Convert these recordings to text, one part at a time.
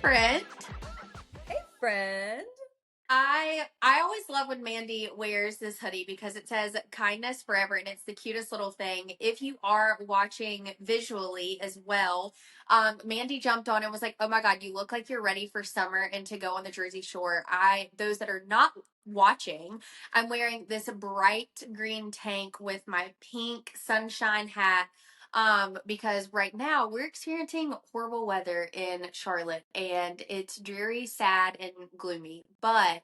Friend. Hey, friend. I always love when Mandy wears this hoodie because it says kindness forever and it's the cutest little thing. If you are watching visually as well, Mandy jumped on and was like, "Oh my god, you look like you're ready for summer and to go on the Jersey Shore." I those that are not watching, I'm wearing this bright green tank with my pink sunshine hat because right now we're experiencing horrible weather in Charlotte and it's dreary, sad, and gloomy. But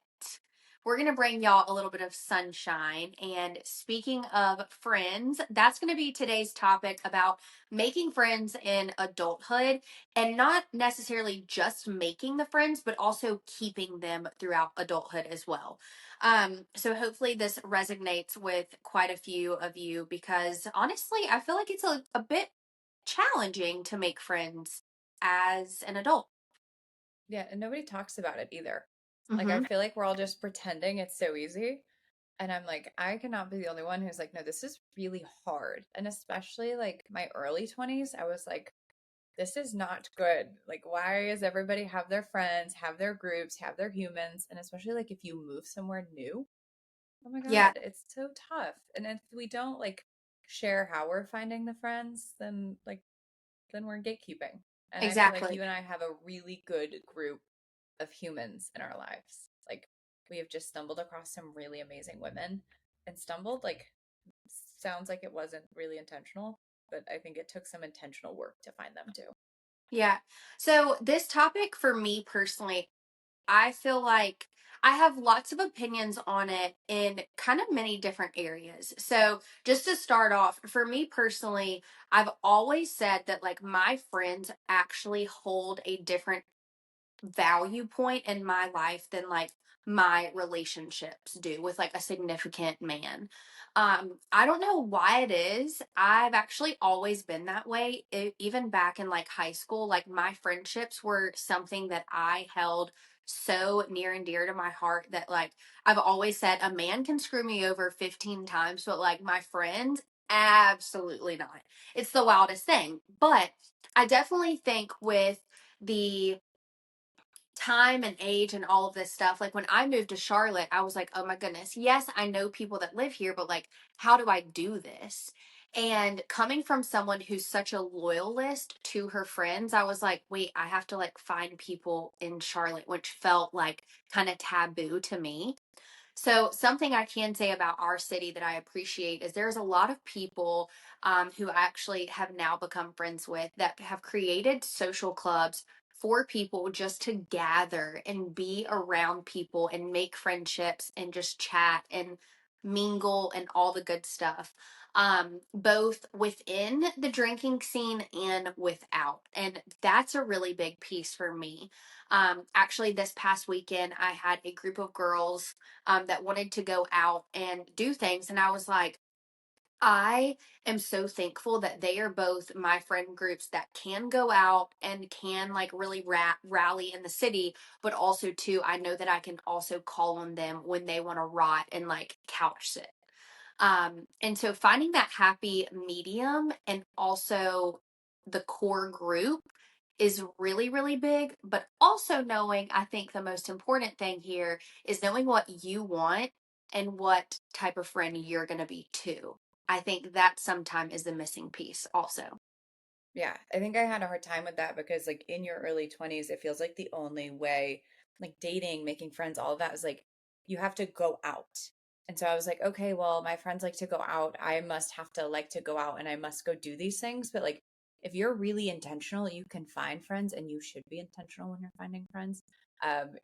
we're going to bring y'all a little bit of sunshine. And speaking of friends, that's going to be today's topic about making friends in adulthood and not necessarily just making the friends, but also keeping them throughout adulthood as well. So hopefully this resonates with quite a few of you because honestly, I feel like it's a bit challenging to make friends as an adult. Yeah, and nobody talks about it either. Like, I Hmm. feel like we're all just pretending it's so easy. And I'm like, I cannot be the only one who's like, no, this is really hard. And especially like my early 20s, I was like, this is not good. Like, why does everybody have their friends, have their groups, have their humans? And especially like if you move somewhere new, oh my Yeah, God, it's so tough. And if we don't like share how we're finding the friends, then we're gatekeeping. And I feel like exactly. you and I have a really good group of humans in our lives. Like we have just stumbled across some really amazing women and stumbled like sounds like it wasn't really intentional, but I think it took some intentional work to find them too. Yeah. So this topic for me personally, I feel like I have lots of opinions on it in kind of many different areas. So, just to start off, for me personally, I've always said that like my friends actually hold a different value point in my life than like my relationships do with like a significant man. I don't know why it is. I've actually always been that way. Even back in like high school, like my friendships were something that I held so near and dear to my heart that like I've always said a man can screw me over 15 times, but like my friends, absolutely not. It's the wildest thing. But I definitely think with the time and age and all of this stuff. Like when I moved to Charlotte, I was like, oh my goodness, yes, I know people that live here, but like, how do I do this? And coming from someone who's such a loyalist to her friends, I was like, wait, I have to like find people in Charlotte, which felt like kind of taboo to me. So, something I can say about our city that I appreciate is there's a lot of people who I actually have now become friends with that have created social clubs for people just to gather and be around people and make friendships and just chat and mingle and all the good stuff, both within the drinking scene and without. And that's a really big piece for me. Actually, this past weekend, I had a group of girls that wanted to go out and do things. And I was like, I am so thankful that they are both my friend groups that can go out and can like really rally in the city, but also too, I know that I can also call on them when they want to rot and like couch sit. And so finding that happy medium and also the core group is really, really big. But also knowing, I think the most important thing here is knowing what you want and what type of friend you're going to be too. I think that sometime is the missing piece also. Yeah, I think I had a hard time with that because like in your early 20s, it feels like the only way, like dating, making friends, all of that is like you have to go out. And so I was like, okay, well, my friends like to go out. I must have to like to go out and I must go do these things. But like if you're really intentional, you can find friends and you should be intentional when you're finding friends.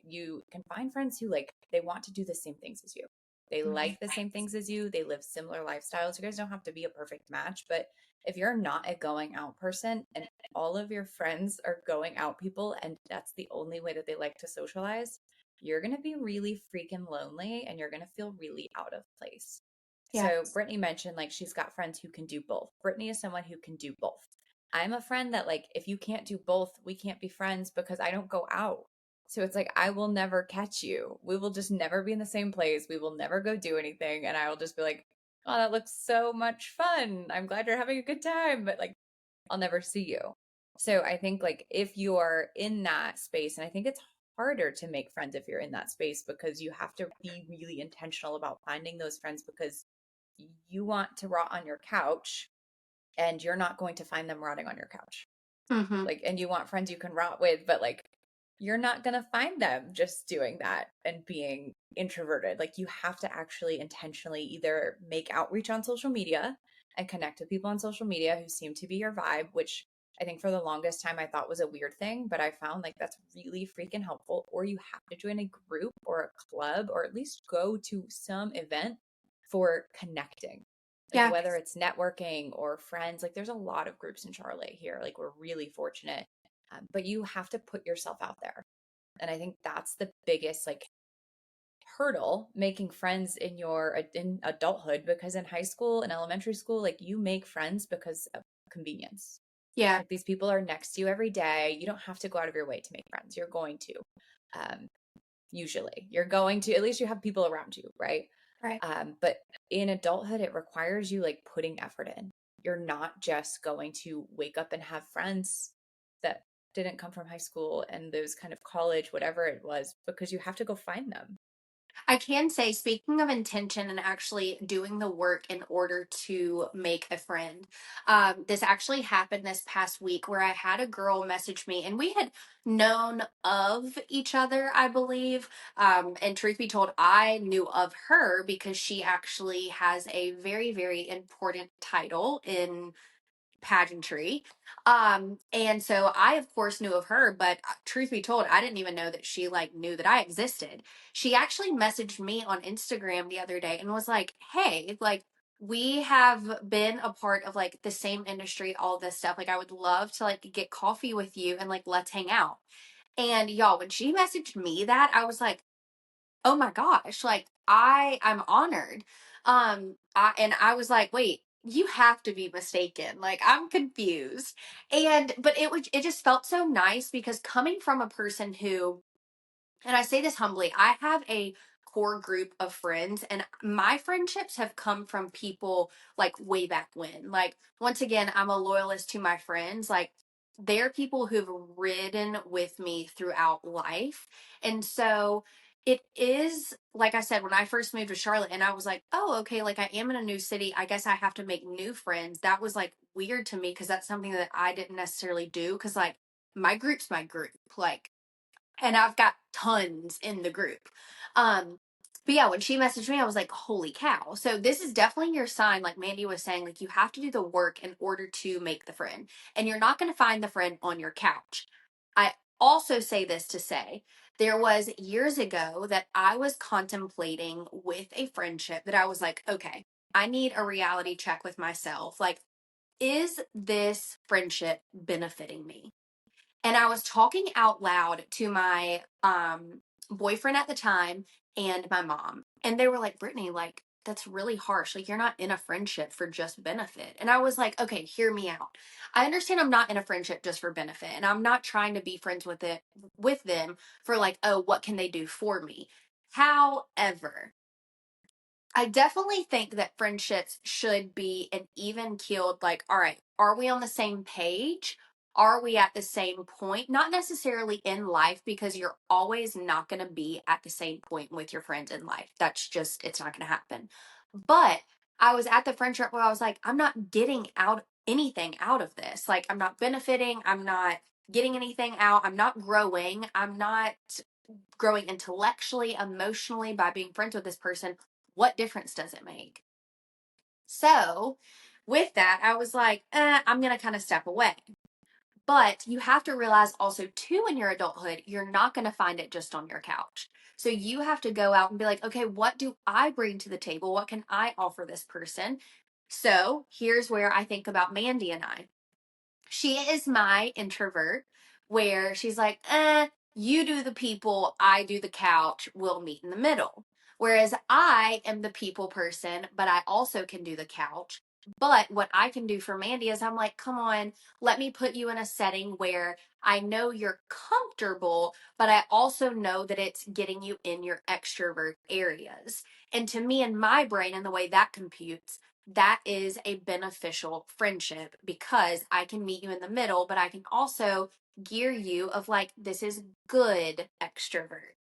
You can find friends who like they want to do the same things as you. They Mhm. like the same things as you. They live similar lifestyles. You guys don't have to be a perfect match, but if you're not a going out person and all of your friends are going out people and that's the only way that they like to socialize, you're going to be really freaking lonely and you're going to feel really out of place. Yeah. So, Brittany mentioned like she's got friends who can do both. Brittany is someone who can do both. I'm a friend that, like, if you can't do both, we can't be friends because I don't go out. So it's like, I will never catch you. We will just never be in the same place. We will never go do anything. And I will just be like, oh, that looks so much fun. I'm glad you're having a good time, but like I'll never see you. So I think like if you're in that space, and I think it's harder to make friends if you're in that space because you have to be really intentional about finding those friends because you want to rot on your couch and you're not going to find them rotting on your couch. Hmm. Like, and you want friends you can rot with, but like you're not going to find them just doing that and being introverted. Like, you have to actually intentionally either make outreach on social media and connect with people on social media who seem to be your vibe, which I think for the longest time I thought was a weird thing, but I found like that's really freaking helpful. Or you have to join a group or a club or at least go to some event for connecting. Like Yeah. whether it's networking or friends, like there's a lot of groups in Charlotte here. Like we're really fortunate, but you have to put yourself out there. And I think that's the biggest like hurdle making friends in your in adulthood, because in high school and elementary school, like you make friends because of convenience. Yeah. Like these people are next to you every day. You don't have to go out of your way to make friends. You're going to. Um, Usually you're going to, at least you have people around you, right? Right. But in adulthood it requires you like putting effort in. You're not just going to wake up and have friends that didn't come from high school and those kind of college whatever it was, because you have to go find them. I can say, speaking of intention and actually doing the work in order to make a friend, this actually happened this past week where I had a girl message me, and we had known of each other, I believe. And truth be told, I knew of her because she actually has a very, very important title in pageantry. And so I of course knew of her, but truth be told, I didn't even know that she like knew that I existed. She actually messaged me on Instagram the other day and was like, "Hey, like we have been a part of like the same industry, all this stuff. Like I would love to like get coffee with you and like let's hang out." And y'all, when she messaged me that, I was like, oh my gosh, like I'm honored. And I was like, wait, you have to be mistaken, like I'm confused. And but it just felt so nice because coming from a person who, and I say this humbly, I have a core group of friends, and my friendships have come from people like way back when. Like, once again, I'm a loyalist to my friends. Like, they're people who've ridden with me throughout life. And so it is, like I said, when I first moved to Charlotte and I was like, oh, okay, like I am in a new city. I guess I have to make new friends. That was like weird to me because that's something that I didn't necessarily do. Cause like my group's my group. Like, and I've got tons in the group. But yeah, when she messaged me, I was like, holy cow. So this is definitely your sign, like Mandy was saying, like you have to do the work in order to make the friend. And you're not going to find the friend on your couch. I also say this to say there was years ago that I was contemplating with a friendship that I was like, okay, I need a reality check with myself. Like, is this friendship benefiting me? And I was talking out loud to my boyfriend at the time and my mom. And they were like, Brittany, like, that's really harsh. Like, you're not in a friendship for just benefit. And I was like, okay, hear me out. I understand I'm not in a friendship just for benefit. And I'm not trying to be friends with them for like, oh, what can they do for me? However, I definitely think that friendships should be an even keeled, like, all right, are we on the same page? Are we at the same point? Not necessarily in life, because you're always not going to be at the same point with your friends in life. That's just, it's not going to happen. But I was at the friendship where I was like, I'm not getting out anything out of this. Like, I'm not benefiting. I'm not getting anything out. I'm not growing. I'm not growing intellectually, emotionally by being friends with this person. What difference does it make? So, with that, I was like, I'm going to kind of step away. But you have to realize also, too, in your adulthood, you're not going to find it just on your couch. So, you have to go out and be like, okay, what do I bring to the table? What can I offer this person? So, here's where I think about Mandy and I. She is my introvert, where she's like, you do the people, I do the couch, we'll meet in the middle. Whereas I am the people person, but I also can do the couch. But what I can do for Mandy is I'm like, come on, let me put you in a setting where I know you're comfortable, but I also know that it's getting you in your extrovert areas. And to me, in my brain, and the way that computes, that is a beneficial friendship because I can meet you in the middle, but I can also gear you of like, this is good extrovert.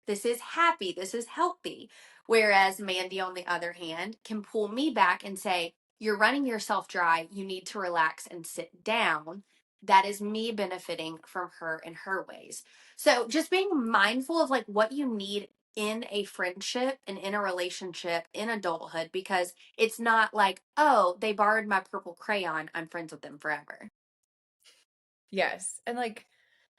This is happy. This is healthy. Whereas Mandy, on the other hand, can pull me back and say, you're running yourself dry. You need to relax and sit down. That is me benefiting from her in her ways. So just being mindful of like what you need in a friendship and in a relationship in adulthood, because it's not like, oh, they borrowed my purple crayon, I'm friends with them forever. Yes. And like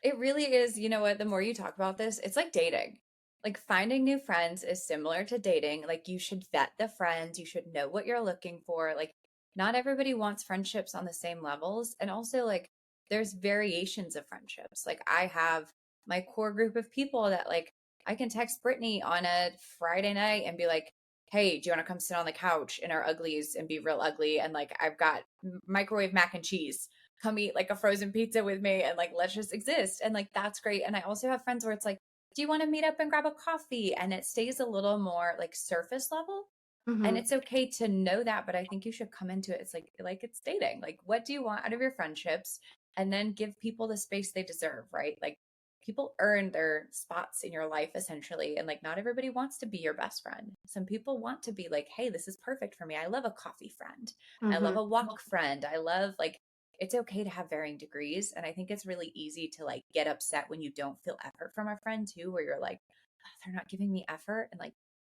it really is, you know what, the more you talk about this, it's like dating. Like finding new friends is similar to dating. Like you should vet the friends, you should know what you're looking for. Like not everybody wants friendships on the same levels. And also like there's variations of friendships. Like I have my core group of people that like I can text Brittany on a Friday night and be like, "Hey, do you want to come sit on the couch in our uglies and be real ugly?" And like I've got microwave mac and cheese, come eat like a frozen pizza with me and like let's just exist. And like that's great. And I also have friends where it's like, do you want to meet up and grab a coffee? And it stays a little more like surface level. And Mm-hmm. it's okay to know that, but I think you should come into it. It's like it's dating. Like what do you want out of your friendships? And then give people the space they deserve, right? Like people earn their spots in your life essentially. And like not everybody wants to be your best friend. Some people want to be like, hey, this is perfect for me. I love a coffee friend. I love Mm-hmm. a walk friend. I love like it's okay to have varying degrees. And I think it's really easy to like get upset when you don't feel effort from a friend too, where you're like, "Oh, they're not giving me effort." And like,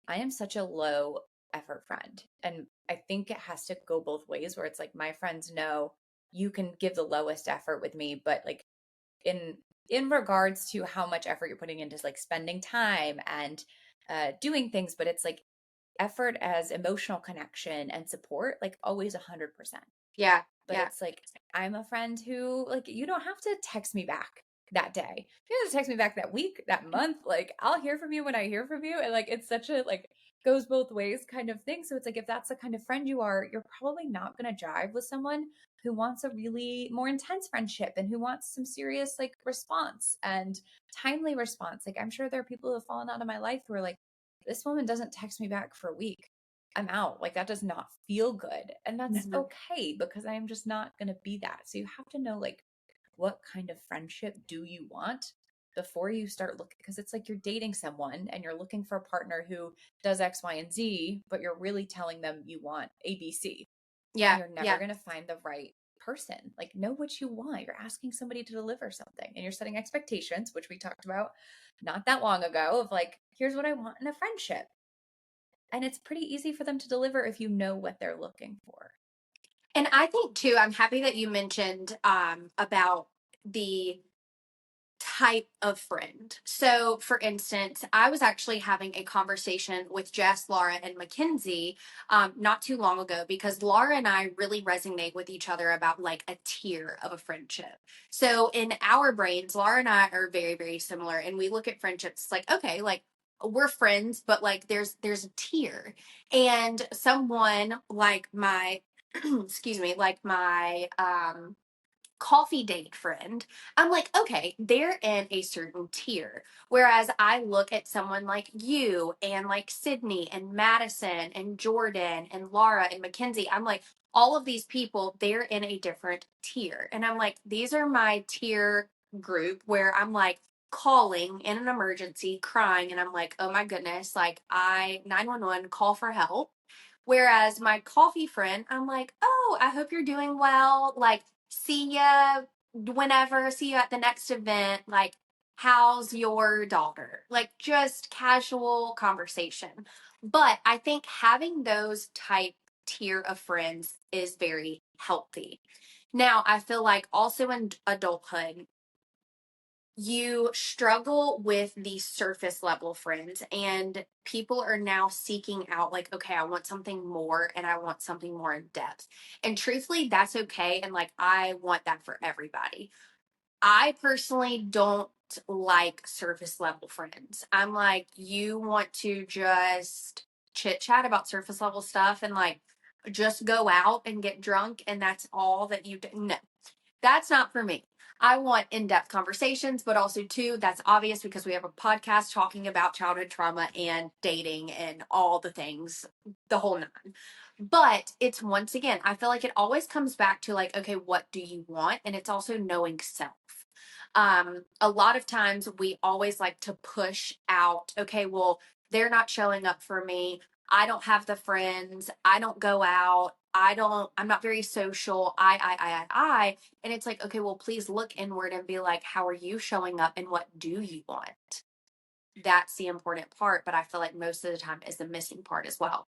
I am such a low effort friend. And I think it has to go both ways where it's like my friends know you can give the lowest effort with me, but like in in regards to how much effort you're putting into like spending time and doing things, but it's like effort as emotional connection and support, like always 100%. Yeah. But Yeah. it's like I'm a friend who like you don't have to text me back that day. You have to text me back that week, that month. Like I'll hear from you when I hear from you. And like it's such a like goes both ways kind of thing. So it's like if that's the kind of friend you are, you're probably not gonna jive with someone who wants a really more intense friendship and who wants some serious like response and timely response. Like I'm sure there are people who have fallen out of my life who are like, this woman doesn't text me back for a week. I'm out. Like that does not feel good. And that's Mm-hmm. okay because I am just not going to be that. So you have to know like what kind of friendship do you want before you start looking, because it's like you're dating someone and you're looking for a partner who does X, Y, and Z, but you're really telling them you want ABC, and Yeah. you're never Yeah. going to find the right person. Like know what you want. You're asking somebody to deliver something and you're setting expectations, which we talked about not that long ago of like, here's what I want in a friendship. And it's pretty easy for them to deliver if you know what they're looking for. And I think too, I'm happy that you mentioned about the type of friend. So, for instance, I was actually having a conversation with Jess, Laura, and Mackenzie not too long ago because Laura and I really resonate with each other about like a tier of a friendship. So, in our brains, Laura and I are very, very similar, and we look at friendships like, okay, like we're friends, but like there's a tier, and someone like my excuse me, like my coffee date friend, I'm like, okay, they're in a certain tier. Whereas I look at someone like you and like Sydney and Madison and Jordan and Laura and Mackenzie, I'm like, all of these people, they're in a different tier. And I'm like, these are my tier group where I'm like, calling in an emergency crying and I'm like, oh my goodness, like I 911 call for help. Whereas my coffee friend, I'm like, oh, I hope you're doing well. Like, see ya whenever, see you at the next event. Like, how's your daughter? Like, just casual conversation. But I think having those type tier of friends is very healthy. Now, I feel like also in adulthood, you struggle with the surface level friends and people are now seeking out like, okay, I want something more and I want something more in depth, and truthfully that's okay, and like I want that for everybody. I personally don't like surface level friends. I'm like, you want to just chit chat about surface level stuff and like just go out and get drunk and that's all that you do. No, that's not for me. I want in-depth conversations, but also too, that's obvious because we have a podcast talking about childhood trauma and dating and all the things, the whole nine. But it's once again, I feel like it always comes back to like, okay, what do you want? And it's also knowing self. A lot of times we always like to push out, okay, well, they're not showing up for me. I don't have the friends. I don't go out. I'm not very social. I. And it's like, okay, well, please look inward and be like, how are you showing up and what do you want? That's the important part. But I feel like most of the time is the missing part as well.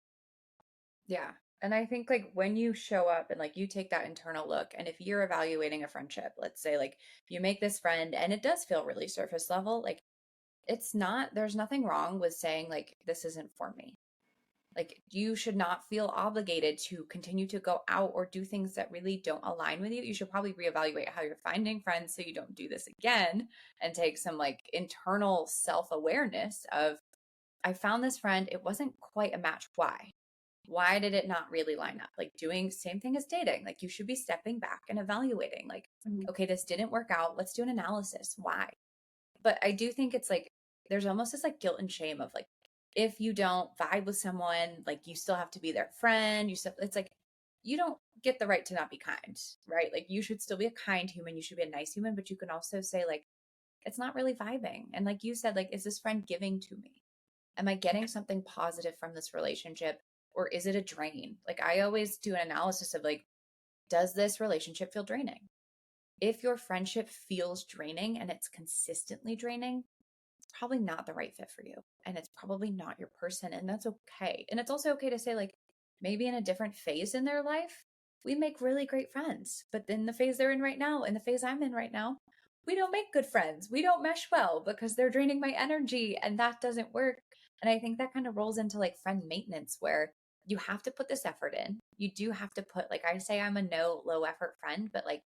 Yeah. And I think like when you show up and like you take that internal look, and if you're evaluating a friendship, let's say like you make this friend and it does feel really surface level, like there's nothing wrong with saying like this isn't for me. Like you should not feel obligated to continue to go out or do things that really don't align with you. You should probably reevaluate how you're finding friends so you don't do this again and take some like internal self-awareness of I found this friend, it wasn't quite a match. Why? Why did it not really line up? Like doing same thing as dating. Like you should be stepping back and evaluating like Mhm. okay, this didn't work out. Let's do an analysis. Why? But I do think it's like there's almost this like guilt and shame of like if you don't vibe with someone, like you still have to be their friend. You still it's like you don't get the right to not be kind, right? Like you should still be a kind human, you should be a nice human, but you can also say like it's not really vibing. And like you said, like is this friend giving to me? Am I getting something positive from this relationship or is it a drain? Like I always do an analysis of like does this relationship feel draining? If your friendship feels draining and it's consistently draining, probably not the right fit for you and it's probably not your person and that's okay. And it's also okay to say like maybe in a different phase in their life we make really great friends, but in the phase they're in right now, in the phase I'm in right now, we don't make good friends. We don't mesh well because they're draining my energy and that doesn't work. And I think that kind of rolls into like friend maintenance where you have to put this effort in. You do have to put like I say I'm a no low effort friend, but like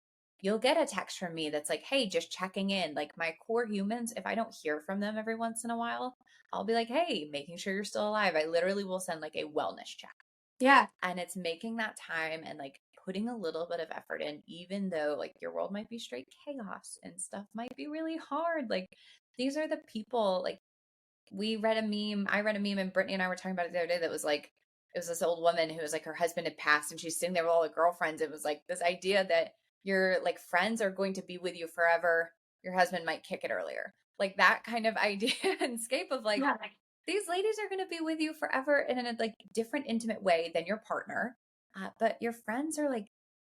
you'll get a text from me that's like, hey, just checking in. Like my core humans, if I don't hear from them every once in a while, I'll be like, hey, making sure you're still alive. I literally will send like a wellness check. Yeah. And it's making that time and like putting a little bit of effort in, even though like your world might be straight chaos and stuff might be really hard. Like these are the people, like we read a meme. I read a meme and Brittany and I were talking about it the other day that was like, it was this old woman who was like her husband had passed and she's sitting there with all the girlfriends. It was like this idea that your like friends are going to be with you forever. Your husband might kick it earlier. Like that kind of idea and scape of like, Yeah. these ladies are going to be with you forever in a like different intimate way than your partner. But your friends are like,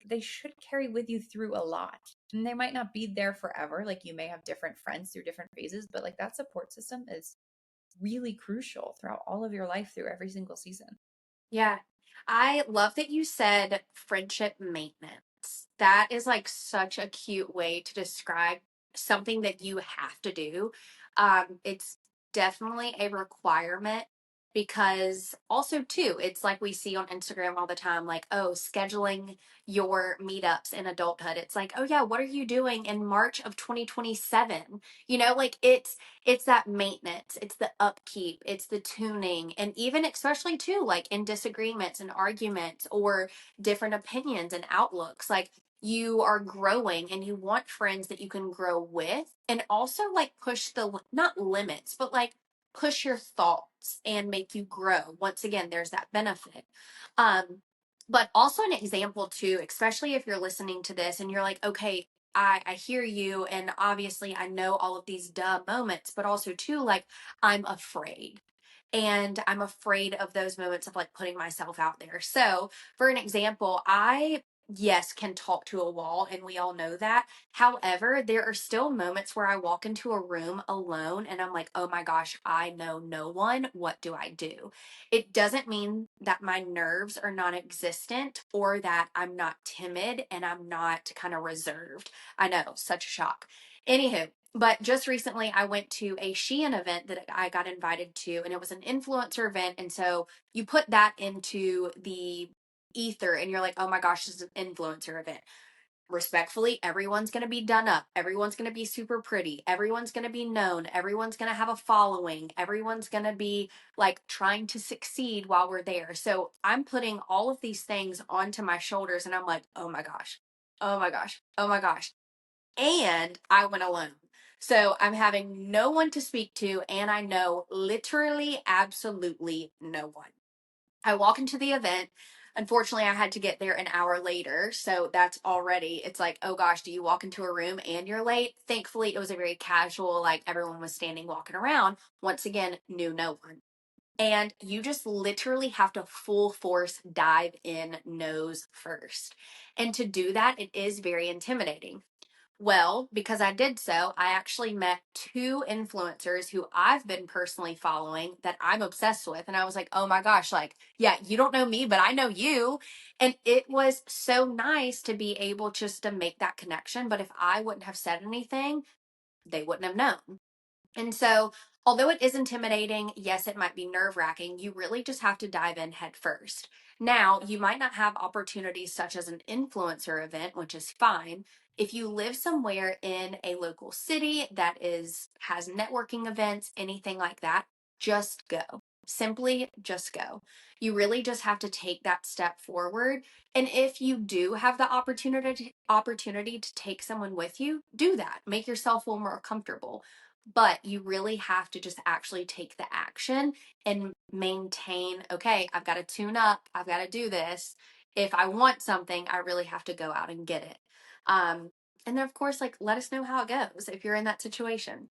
they should carry with you through a lot. And they might not be there forever. Like you may have different friends through different phases, but like that support system is really crucial throughout all of your life through every single season. Yeah. I love that you said friendship maintenance. That is like such a cute way to describe something that you have to do. It's definitely a requirement because also too, it's like we see on Instagram all the time, like, oh, scheduling your meetups in adulthood. It's like, oh yeah, what are you doing in March of 2027? Like it's that maintenance, it's the upkeep, it's the tuning, and even especially too, like in disagreements and arguments or different opinions and outlooks, like you are growing and you want friends that you can grow with and also like push the not limits, but like push your thoughts and make you grow. Once again, there's that benefit. Um, but also an example too, especially if you're listening to this and you're like, okay, I hear you, and obviously I know all of these duh moments, but also too, like I'm afraid. And I'm afraid of those moments of like putting myself out there. So, for an example, I, yes, can talk to a wall, and we all know that. However, there are still moments where I walk into a room alone and I'm like, oh my gosh, I know no one. What do I do? It doesn't mean that my nerves are non existent or that I'm not timid and I'm not kind of reserved. I know, such a shock. Anywho, but just recently I went to a Shein event that I got invited to, and it was an influencer event. And so you put that into the ether and you're like, oh my gosh, this is an influencer event. Respectfully, everyone's going to be done up. Everyone's going to be super pretty. Everyone's going to be known. Everyone's going to have a following. Everyone's going to be like trying to succeed while we're there. So I'm putting all of these things onto my shoulders and I'm like, oh my gosh. Oh my gosh. Oh my gosh. and I went alone. So I'm having no one to speak to, and I know literally absolutely no one. I walk into the event. Unfortunately, I had to get there an hour later. So that's already, it's like, oh gosh, do you walk into a room and you're late? Thankfully, it was a very casual, like everyone was standing, walking around. Once again, knew no one. And you just literally have to full force dive in nose first. And to do that, it is very intimidating. Well, because I did so, I actually met two influencers who I've been personally following that I'm obsessed with. And I was like, oh my gosh, like, yeah, you don't know me, but I know you. And it was so nice to be able just to make that connection. But if I wouldn't have said anything, they wouldn't have known. And so, although it is intimidating, yes, it might be nerve wracking, you really just have to dive in head first. Now, you might not have opportunities such as an influencer event, which is fine. If you live somewhere in a local city that has networking events, anything like that, just go. Simply just go. You really just have to take that step forward. And if you do have the opportunity to take someone with you, do that. Make yourself feel more comfortable, but you really have to just actually take the action and maintain, okay, I've got to tune up, I've got to do this. If I want something, I really have to go out and get it. um and then of course, like, let us know how it goes if you're in that situation.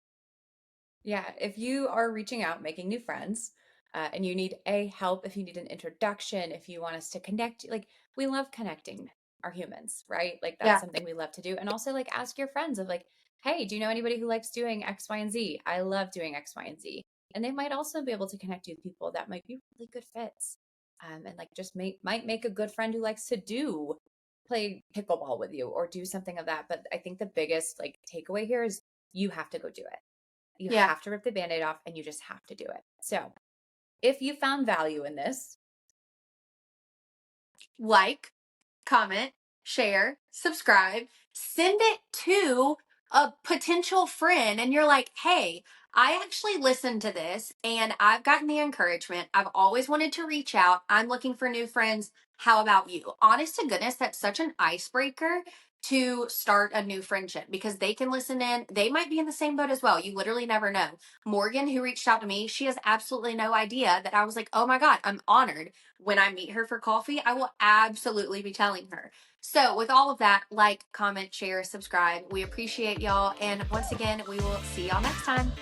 Yeah, if you are reaching out, making new friends, and you need a help, if you need an introduction, if you want us to connect, like we love connecting our humans, right? Like that's Yeah. something we love to do. And also like ask your friends of like, hey, do you know anybody who likes doing X, Y, and Z? I love doing X, Y, and Z. And they might also be able to connect you with people that might be really good fits. And like just might make a good friend who likes to do play pickleball with you or do something of that. But I think the biggest like takeaway here is you have to go do it. You Yeah. have to rip the band-aid off and you just have to do it. So, if you found value in this, Like, comment, share, subscribe, send it to a potential friend, and you're like, hey, I actually listened to this and I've gotten the encouragement. I've always wanted to reach out. I'm looking for new friends. How about you? Honest to goodness, that's such an icebreaker to start a new friendship because they can listen in. They might be in the same boat as well. You literally never know. Morgan, who reached out to me, she has absolutely no idea that I was like, oh my God, I'm honored. When I meet her for coffee, I will absolutely be telling her. So, with all of that, like, comment, share, subscribe. We appreciate y'all. And once again, we will see y'all next time.